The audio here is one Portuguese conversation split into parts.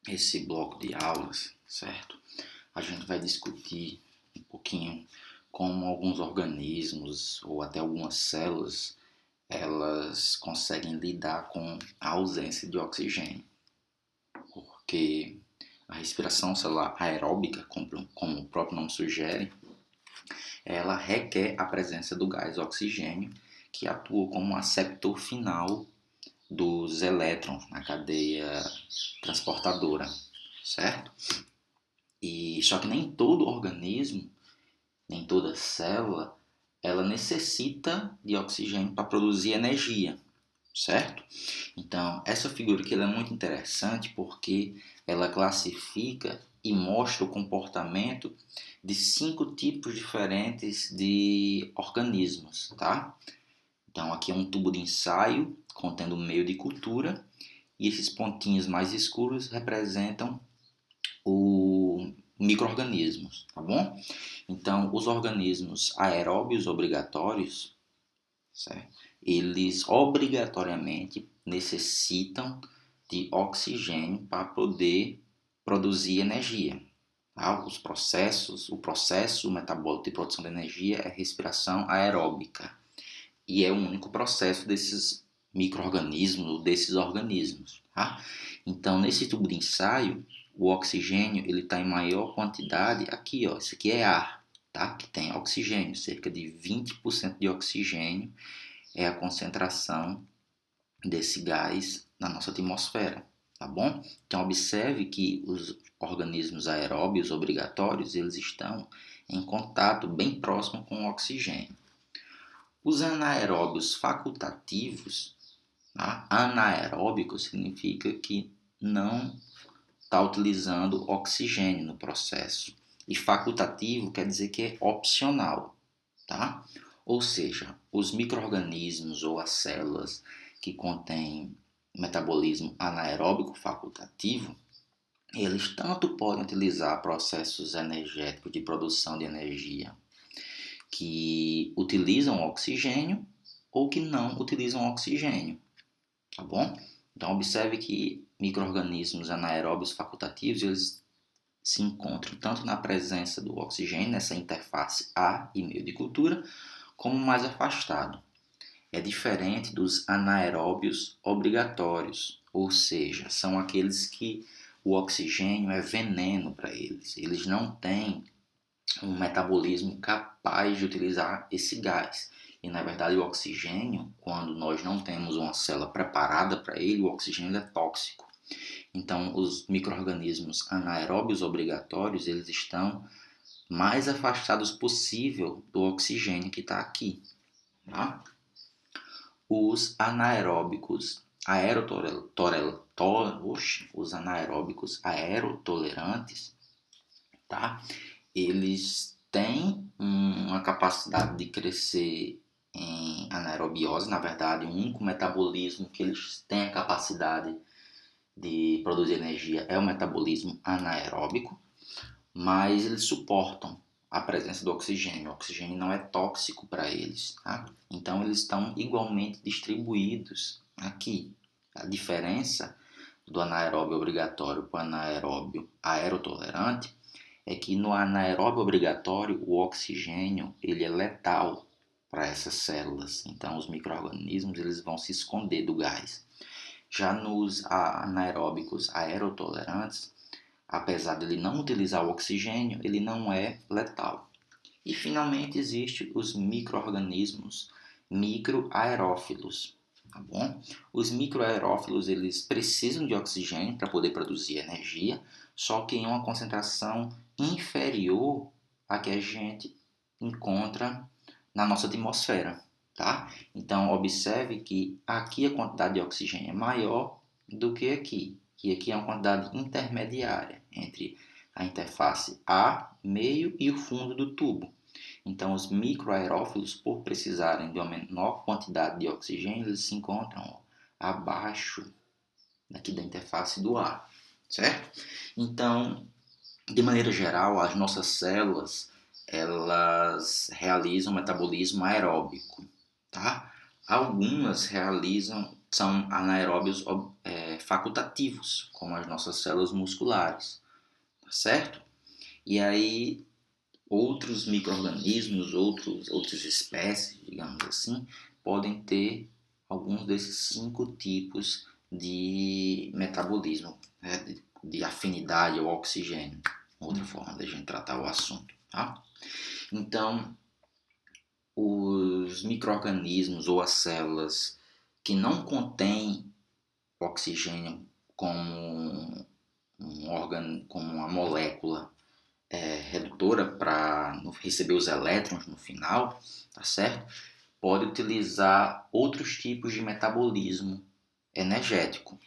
esse bloco de aulas, certo? A gente vai discutir um pouquinho como alguns organismos ou até algumas células elas conseguem lidar com a ausência de oxigênio, porque a respiração celular aeróbica, como o próprio nome sugere, ela requer a presença do gás oxigênio, que atua como um aceptor final dos elétrons na cadeia transportadora, certo? E só que nem todo organismo, nem toda célula, ela necessita de oxigênio para produzir energia, certo? Então, essa figura aqui ela é muito interessante porque ela classifica e mostra o comportamento de 5 tipos diferentes de organismos, tá? Então, aqui é um tubo de ensaio contendo meio de cultura e esses pontinhos mais escuros representam os micro-organismos, tá bom? Então, os organismos aeróbios obrigatórios, certo? Eles obrigatoriamente necessitam de oxigênio para poder produzir energia. Tá? O processo metabólico de produção de energia é respiração aeróbica e é o único processo desses micro-organismos, desses organismos. Tá? Então, nesse tubo de ensaio, o oxigênio ele está em maior quantidade aqui, ó, isso aqui é ar, tá? Que tem oxigênio, cerca de 20% de oxigênio é a concentração desse gás na nossa atmosfera, tá bom? Então observe que os organismos aeróbios obrigatórios, eles estão em contato bem próximo com o oxigênio. Os anaeróbios facultativos, tá? Anaeróbico significa que não está utilizando oxigênio no processo. E facultativo quer dizer que é opcional, tá? Ou seja, os micro-organismos ou as células que contêm metabolismo anaeróbico facultativo, eles tanto podem utilizar processos energéticos de produção de energia que utilizam oxigênio ou que não utilizam oxigênio, tá bom? Então observe que micro-organismos anaeróbios facultativos, eles se encontram tanto na presença do oxigênio, nessa interface A e meio de cultura, como mais afastado. É diferente dos anaeróbios obrigatórios, ou seja, são aqueles que o oxigênio é veneno para eles. Eles não têm um metabolismo capaz de utilizar esse gás. E na verdade o oxigênio, quando nós não temos uma célula preparada para ele, o oxigênio é tóxico. Então os micro-organismos anaeróbios obrigatórios, eles estão mais afastados possível do oxigênio que está aqui. Tá? Os anaeróbicos os anaeróbicos aerotolerantes, tá? Eles têm uma capacidade de crescer em anaerobiose, na verdade, um único metabolismo que eles têm a capacidade de produzir energia é o metabolismo anaeróbico, mas eles suportam a presença do oxigênio. O oxigênio não é tóxico para eles, tá? Então eles estão igualmente distribuídos aqui. A diferença do anaeróbio obrigatório para o anaeróbio aerotolerante é que no anaeróbio obrigatório o oxigênio ele é letal para essas células. Então os micro-organismos eles vão se esconder do gás. Já nos anaeróbicos aerotolerantes, apesar de ele não utilizar o oxigênio, ele não é letal. E finalmente existe os micro-organismos microaerófilos, tá bom? Os microaerófilos eles precisam de oxigênio para poder produzir energia, só que em uma concentração inferior à que a gente encontra na nossa atmosfera, tá? Então observe que aqui a quantidade de oxigênio é maior do que aqui. E aqui é uma quantidade intermediária entre a interface A, meio e o fundo do tubo. Então, os microaerófilos, por precisarem de uma menor quantidade de oxigênio, eles se encontram abaixo daqui da interface do ar, certo? Então, de maneira geral, as nossas células elas realizam metabolismo aeróbico, tá? Algumas realizam são anaeróbios facultativos, como as nossas células musculares, tá certo? E aí outros micro-organismos, outras espécies, digamos assim, podem ter alguns desses 5 tipos de metabolismo, né, de afinidade ao oxigênio, outra forma da gente tratar o assunto, tá? Então, os micro-organismos ou as células que não contêm oxigênio como um órgão, como uma molécula redutora para receber os elétrons no final, tá certo? Pode utilizar outros tipos de metabolismo energético.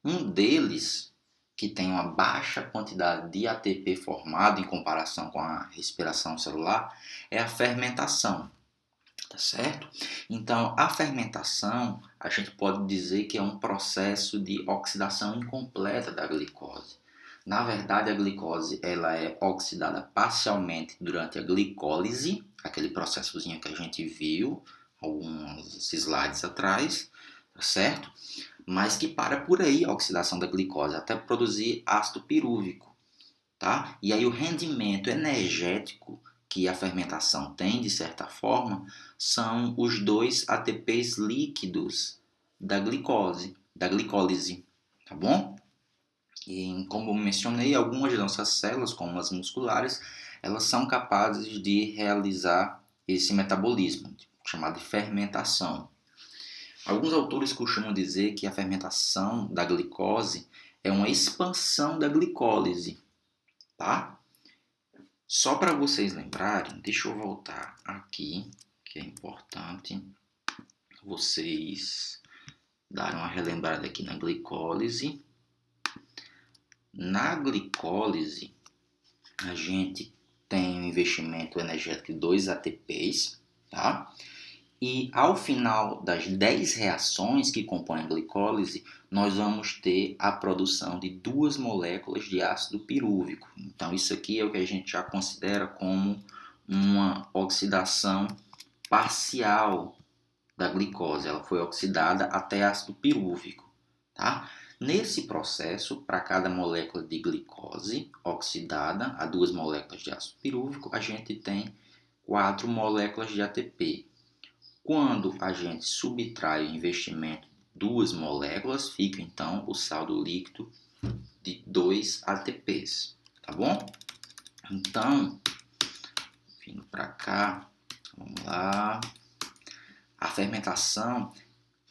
Um deles, que tem uma baixa quantidade de ATP formado em comparação com a respiração celular, é a fermentação. Tá certo? Então, a fermentação, a gente pode dizer que é um processo de oxidação incompleta da glicose. Na verdade, a glicose ela é oxidada parcialmente durante a glicólise, aquele processozinho que a gente viu alguns slides atrás, tá certo? Mas que para por aí a oxidação da glicose até produzir ácido pirúvico, tá? E aí o rendimento energético que a fermentação tem, de certa forma, são os 2 ATPs líquidos da glicólise, tá bom? E como eu mencionei, algumas de nossas células, como as musculares, elas são capazes de realizar esse metabolismo, chamado de fermentação. Alguns autores costumam dizer que a fermentação da glicose é uma expansão da glicólise, tá? Só para vocês lembrarem, deixa eu voltar aqui, que é importante vocês darem uma relembrada aqui na glicólise. Na glicólise, a gente tem um investimento energético de 2 ATPs, tá? E ao final das 10 reações que compõem a glicólise, nós vamos ter a produção de 2 moléculas de ácido pirúvico. Então isso aqui é o que a gente já considera como uma oxidação parcial da glicose. Ela foi oxidada até ácido pirúvico, tá? Nesse processo, para cada molécula de glicose oxidada a 2 moléculas de ácido pirúvico, a gente tem 4 moléculas de ATP. Quando a gente subtrai o investimento de 2 moléculas, fica então o saldo líquido de 2 ATPs, tá bom? Então, vindo para cá, vamos lá. A fermentação,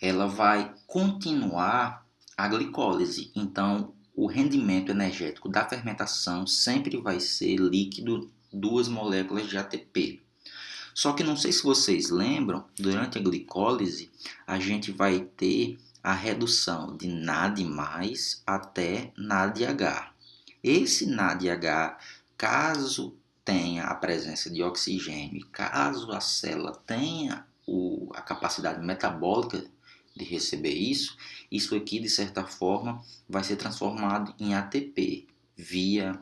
ela vai continuar a glicólise. Então, o rendimento energético da fermentação sempre vai ser líquido 2 moléculas de ATP. Só que não sei se vocês lembram, durante a glicólise, a gente vai ter a redução de NAD+, até NADH. Esse NADH, caso tenha a presença de oxigênio e caso a célula tenha a capacidade metabólica de receber isso aqui, de certa forma, vai ser transformado em ATP, via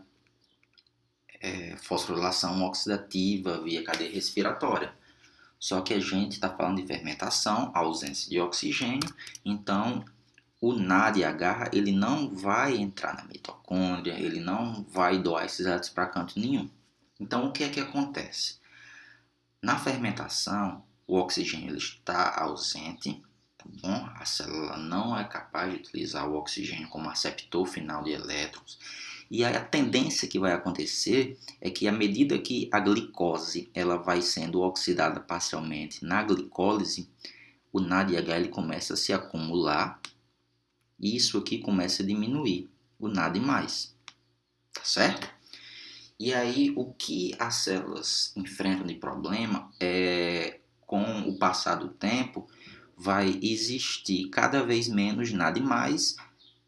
fosforilação oxidativa, via cadeia respiratória. Só que a gente está falando de fermentação, ausência de oxigênio, então o NADH ele não vai entrar na mitocôndria, ele não vai doar esses ácidos para canto nenhum. Então o que é que acontece? Na fermentação, o oxigênio ele está ausente, tá bom? A célula não é capaz de utilizar o oxigênio como aceptor final de elétrons. E aí a tendência que vai acontecer é que à medida que a glicose ela vai sendo oxidada parcialmente na glicólise, o NADH ele começa a se acumular e isso aqui começa a diminuir, o NAD+, tá certo? E aí o que as células enfrentam de problema é, com o passar do tempo, vai existir cada vez menos NAD+,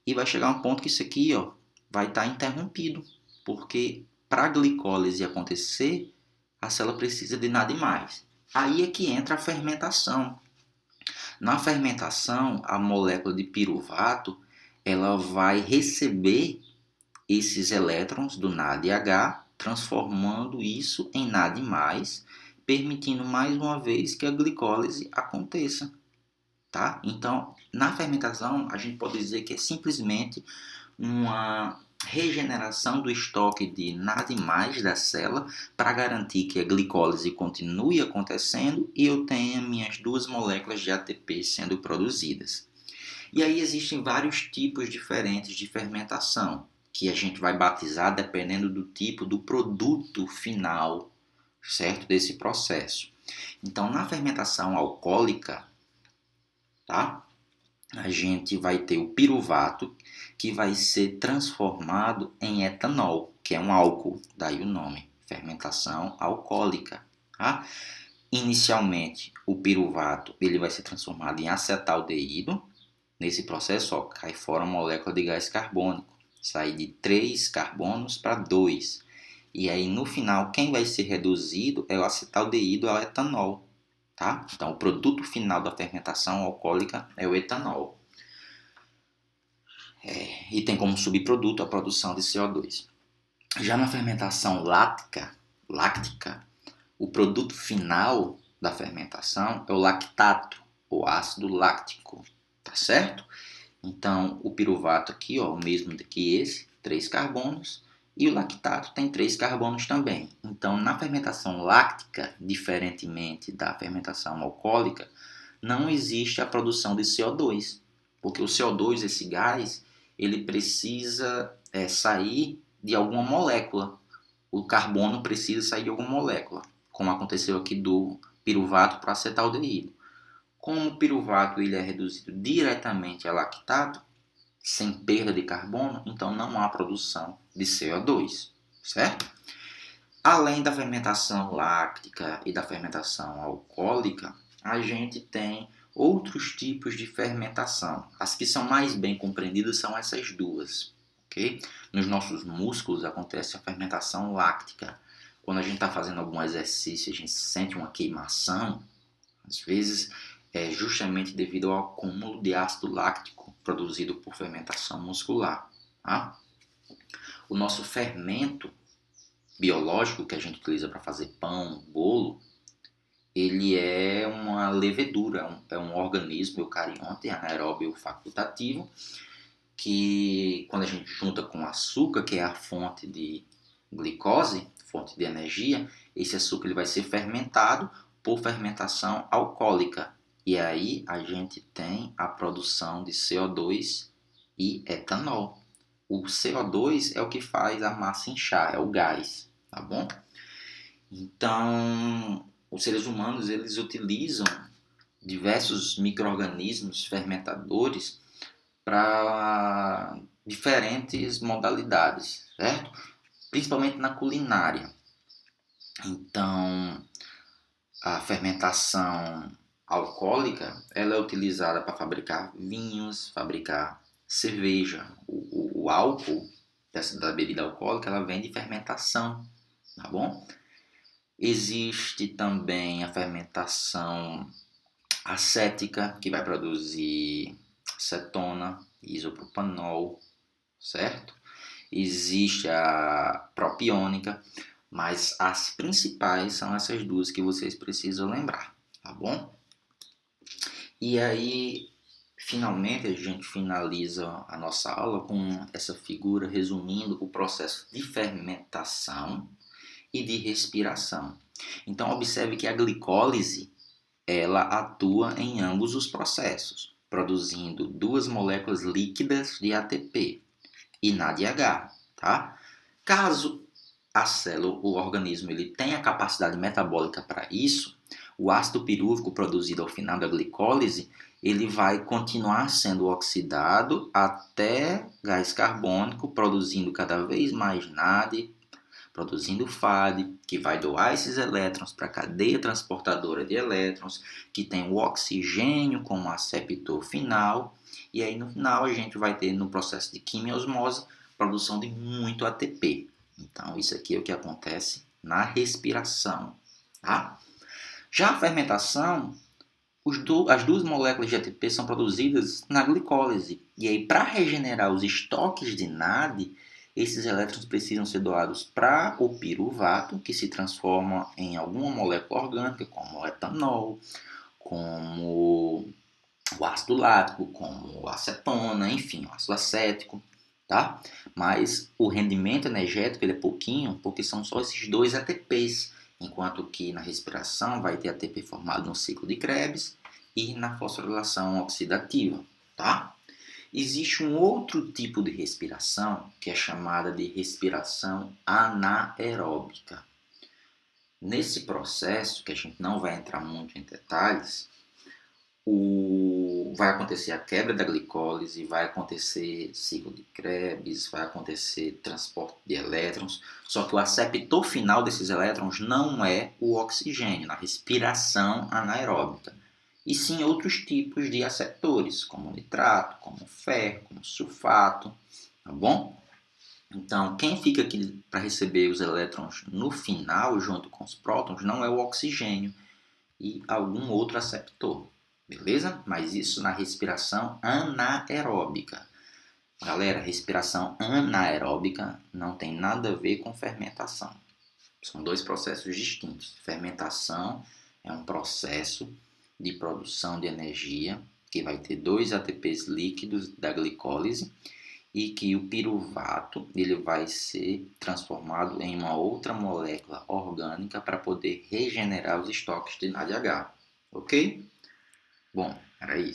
e vai chegar um ponto que isso aqui, ó, vai estar interrompido, porque para a glicólise acontecer, a célula precisa de NAD+. Aí é que entra a fermentação. Na fermentação, a molécula de piruvato, ela vai receber esses elétrons do NADH, transformando isso em NAD+, permitindo mais uma vez que a glicólise aconteça, tá? Então, na fermentação, a gente pode dizer que é simplesmente uma regeneração do estoque de NAD+ da célula para garantir que a glicólise continue acontecendo e eu tenha minhas duas moléculas de ATP sendo produzidas. E aí existem vários tipos diferentes de fermentação, que a gente vai batizar dependendo do tipo do produto final, certo? Desse processo. Então, na fermentação alcoólica, tá? A gente vai ter o piruvato, que vai ser transformado em etanol, que é um álcool, daí o nome, fermentação alcoólica. Tá? Inicialmente, o piruvato ele vai ser transformado em acetaldeído. Nesse processo, ó, cai fora a molécula de gás carbônico, sai de 3 carbonos para 2. E aí, no final, quem vai ser reduzido é o acetaldeído ao etanol. Tá? Então, o produto final da fermentação alcoólica é o etanol. E tem como subproduto a produção de CO2. Já na fermentação láctica, o produto final da fermentação é o lactato, o ácido láctico. Tá certo? Então, o piruvato aqui, ó, o mesmo que esse, 3 carbonos. E o lactato tem 3 carbonos também. Então, na fermentação láctica, diferentemente da fermentação alcoólica, não existe a produção de CO2. Porque o CO2, esse gás, ele precisa sair de alguma molécula. O carbono precisa sair de alguma molécula, como aconteceu aqui do piruvato para acetaldeído. Como o piruvato ele é reduzido diretamente a lactato, sem perda de carbono, então não há produção de CO2, certo? Além da fermentação láctica e da fermentação alcoólica, a gente tem outros tipos de fermentação. As que são mais bem compreendidas são essas duas, ok? Nos nossos músculos acontece a fermentação láctica. Quando a gente está fazendo algum exercício, a gente sente uma queimação, às vezes é justamente devido ao acúmulo de ácido láctico produzido por fermentação muscular. Tá? O nosso fermento biológico que a gente utiliza para fazer pão, bolo, ele é uma levedura, é um organismo eucarionte, anaeróbio facultativo, que quando a gente junta com açúcar, que é a fonte de glicose, fonte de energia, esse açúcar ele vai ser fermentado por fermentação alcoólica. E aí a gente tem a produção de CO2 e etanol. O CO2 é o que faz a massa inchar, é o gás, tá bom? Então, os seres humanos eles utilizam diversos micro-organismos fermentadores para diferentes modalidades, certo? Principalmente na culinária. Então, a fermentação alcoólica ela é utilizada para fabricar vinhos, fabricar cerveja. O álcool da bebida alcoólica ela vem de fermentação, tá bom? Existe também a fermentação acética, que vai produzir acetona, isopropanol, certo? Existe a propiônica, mas as principais são essas duas que vocês precisam lembrar, tá bom? E aí, finalmente, a gente finaliza a nossa aula com essa figura resumindo o processo de fermentação e de respiração. Então, observe que a glicólise ela atua em ambos os processos, produzindo duas moléculas líquidas de ATP e NADH, tá? Caso a célula, o organismo, ele tenha capacidade metabólica para isso, o ácido pirúvico produzido ao final da glicólise, ele vai continuar sendo oxidado até gás carbônico, produzindo cada vez mais NAD, produzindo FAD, que vai doar esses elétrons para a cadeia transportadora de elétrons, que tem o oxigênio como aceptor final, e aí no final a gente vai ter no processo de quimiosmose produção de muito ATP. Então isso aqui é o que acontece na respiração. Tá? Já a fermentação, as duas moléculas de ATP são produzidas na glicólise, e aí para regenerar os estoques de NAD, esses elétrons precisam ser doados para o piruvato, que se transforma em alguma molécula orgânica, como etanol, como o ácido lático, como a acetona, enfim, o ácido acético, tá? Mas o rendimento energético ele é pouquinho, porque são só esses dois ATPs, enquanto que na respiração vai ter ATP formado no ciclo de Krebs e na fosforilação oxidativa, tá? Existe um outro tipo de respiração que é chamada de respiração anaeróbica. Nesse processo, que a gente não vai entrar muito em detalhes, vai acontecer a quebra da glicólise, vai acontecer ciclo de Krebs, vai acontecer transporte de elétrons, só que o aceptor final desses elétrons não é o oxigênio, na respiração anaeróbica, e sim outros tipos de aceptores, como nitrato, como ferro, como sulfato, tá bom? Então, quem fica aqui para receber os elétrons no final, junto com os prótons, não é o oxigênio e algum outro aceptor, beleza? Mas isso na respiração anaeróbica. Galera, respiração anaeróbica não tem nada a ver com fermentação. São dois processos distintos. Fermentação é um processo de produção de energia que vai ter dois ATPs líquidos da glicólise e que o piruvato ele vai ser transformado em uma outra molécula orgânica para poder regenerar os estoques de NADH, ok? Bom, era isso.